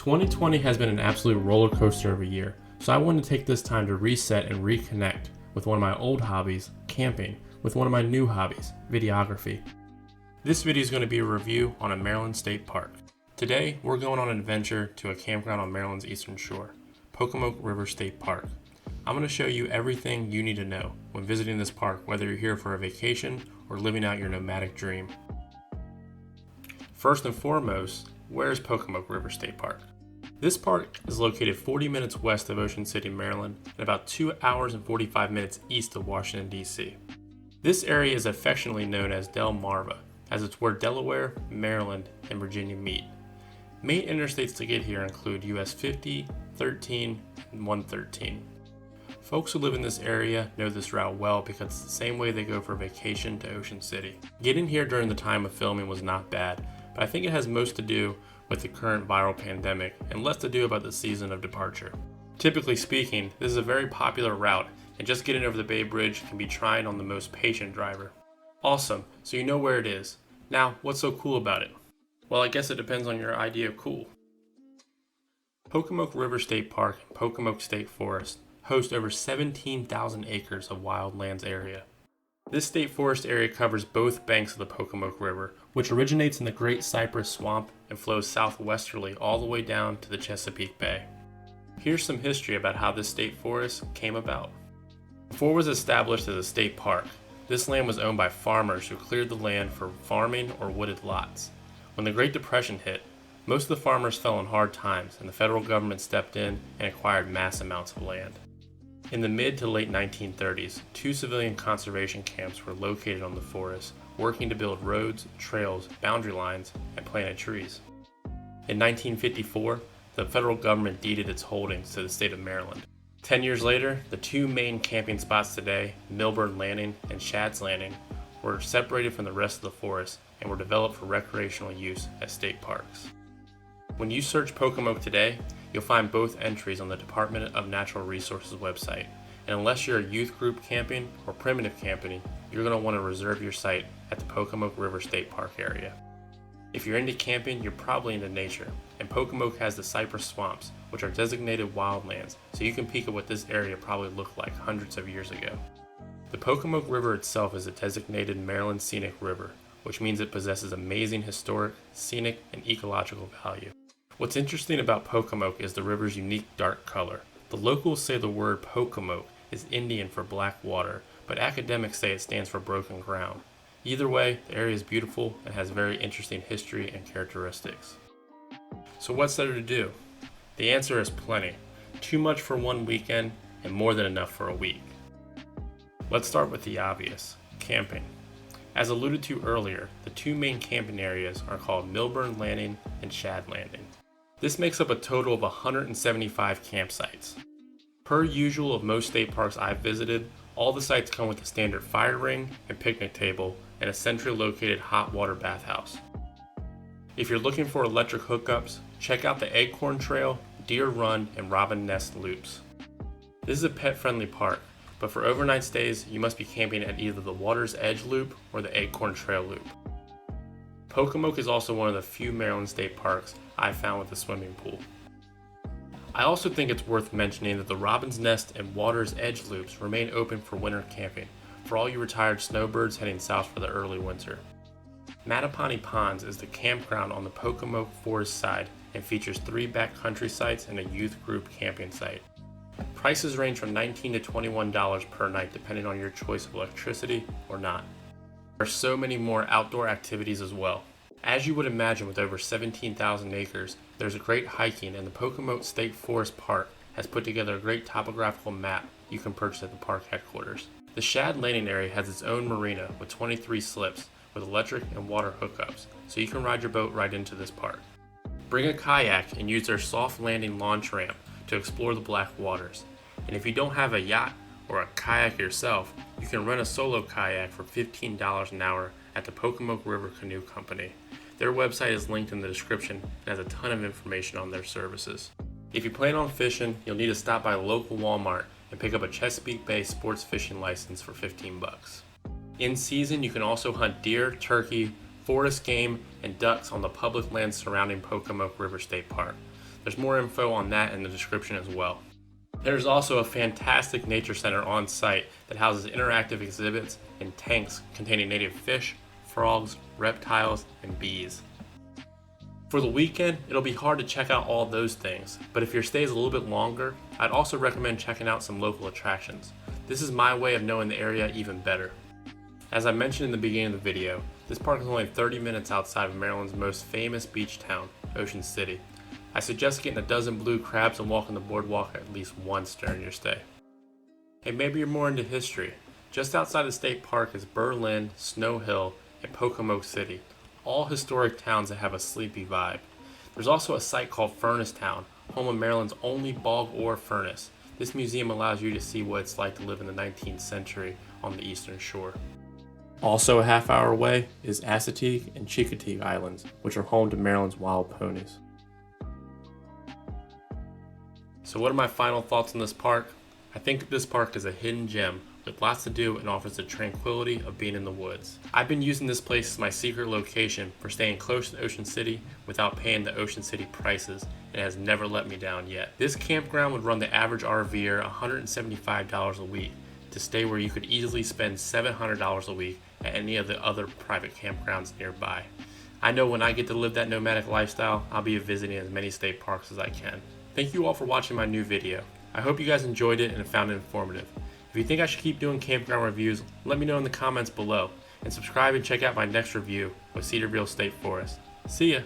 2020 has been an absolute roller coaster of a year, so I wanted to take this time to reset and reconnect with one of my old hobbies, camping, with one of my new hobbies, videography. This video is going to be a review on a Maryland state park. Today, we're going on an adventure to a campground on Maryland's eastern shore, Pocomoke River State Park. I'm going to show you everything you need to know when visiting this park, whether you're here for a vacation or living out your nomadic dream. First and foremost, where's Pocomoke River State Park? This park is located 40 minutes west of Ocean City, Maryland, and about 2 hours and 45 minutes east of Washington, D.C. This area is affectionately known as Delmarva, as it's where Delaware, Maryland, and Virginia meet. Main interstates to get here include US 50, 13, and 113. Folks who live in this area know this route well because it's the same way they go for vacation to Ocean City. Getting here during the time of filming was not bad, but I think it has most to do with the current viral pandemic and less to do about the season of departure. Typically speaking, this is a very popular route, and just getting over the Bay Bridge can be trying on the most patient driver. Awesome, so you know where it is. Now, what's so cool about it? Well, I guess it depends on your idea of cool. Pocomoke River State Park and Pocomoke State Forest host over 17,000 acres of wildlands area. This state forest area covers both banks of the Pocomoke River, which originates in the Great Cypress Swamp and flows southwesterly all the way down to the Chesapeake Bay. Here's some history about how this state forest came about. Before it was established as a state park, this land was owned by farmers who cleared the land for farming or wooded lots. When the Great Depression hit, most of the farmers fell on hard times and the federal government stepped in and acquired mass amounts of land. In the mid to late 1930s, 2 civilian conservation camps were located on the forest, working to build roads, trails, boundary lines, and planted trees. In 1954, the federal government deeded its holdings to the state of Maryland. 10 years later, the 2 main camping spots today, Milburn Landing and Shadd's Landing, were separated from the rest of the forest and were developed for recreational use as state parks. When you search Pocomoke today, you'll find both entries on the Department of Natural Resources website, and unless you're a youth group camping or primitive camping, you're going to want to reserve your site at the Pocomoke River State Park area. If you're into camping, you're probably into nature, and Pocomoke has the cypress swamps, which are designated wildlands, so you can peek at what this area probably looked like hundreds of years ago. The Pocomoke River itself is a designated Maryland Scenic River, which means it possesses amazing historic, scenic, and ecological value. What's interesting about Pocomoke is the river's unique dark color. The locals say the word Pocomoke is Indian for black water, but academics say it stands for broken ground. Either way, the area is beautiful and has very interesting history and characteristics. So what's there to do? The answer is plenty. Too much for one weekend and more than enough for a week. Let's start with the obvious, camping. As alluded to earlier, the 2 main camping areas are called Milburn Landing and Shadd Landing. This makes up a total of 175 campsites. Per usual of most state parks I've visited, all the sites come with a standard fire ring and picnic table and a centrally located hot water bathhouse. If you're looking for electric hookups, check out the Acorn Trail, Deer Run, and Robin Nest loops. This is a pet-friendly park, but for overnight stays, you must be camping at either the Water's Edge Loop or the Acorn Trail Loop. Pocomoke is also one of the few Maryland state parks I found with a swimming pool. I also think it's worth mentioning that the Robin's Nest and Water's Edge loops remain open for winter camping for all you retired snowbirds heading south for the early winter. Mattaponi Ponds is the campground on the Pocomoke Forest side and features 3 backcountry sites and a youth group camping site. Prices range from $19 to $21 per night depending on your choice of electricity or not. There are so many more outdoor activities as well. As you would imagine, with over 17,000 acres, there's great hiking, and the Pocomoke State Forest Park has put together a great topographical map you can purchase at the park headquarters. The Shadd Landing area has its own marina with 23 slips with electric and water hookups, so you can ride your boat right into this park. Bring a kayak and use their soft landing launch ramp to explore the black waters. And if you don't have a yacht or a kayak yourself, you can rent a solo kayak for $15 an hour at the Pocomoke River Canoe Company. Their website is linked in the description and has a ton of information on their services. If you plan on fishing, you'll need to stop by a local Walmart and pick up a Chesapeake Bay sports fishing license for $15. In season, you can also hunt deer, turkey, forest game, and ducks on the public lands surrounding Pocomoke River State Park. There's more info on that in the description as well. There's also a fantastic nature center on site that houses interactive exhibits and tanks containing native fish, frogs, reptiles, and bees. For the weekend, it'll be hard to check out all those things, but if your stay is a little bit longer, I'd also recommend checking out some local attractions. This is my way of knowing the area even better. As I mentioned in the beginning of the video, this park is only 30 minutes outside of Maryland's most famous beach town, Ocean City. I suggest getting a dozen blue crabs and walking the boardwalk at least once during your stay. Hey, maybe you're more into history. Just outside the state park is Berlin, Snow Hill, and Pocomoke City, all historic towns that have a sleepy vibe. There's also a site called Furnace Town, home of Maryland's only bog ore furnace. This museum allows you to see what it's like to live in the 19th century on the eastern shore. Also a half hour away is Assateague and Chincoteague Islands, which are home to Maryland's wild ponies. So what are my final thoughts on this park? I think this park is a hidden gem with lots to do and offers the tranquility of being in the woods. I've been using this place as my secret location for staying close to Ocean City without paying the Ocean City prices, and it has never let me down yet. This campground would run the average RVer $175 a week to stay where you could easily spend $700 a week at any of the other private campgrounds nearby. I know when I get to live that nomadic lifestyle, I'll be visiting as many state parks as I can. Thank you all for watching my new video. I hope you guys enjoyed it and found it informative. If you think I should keep doing campground reviews, let me know in the comments below, and subscribe and check out my next review with Cedarville State Forest. See ya!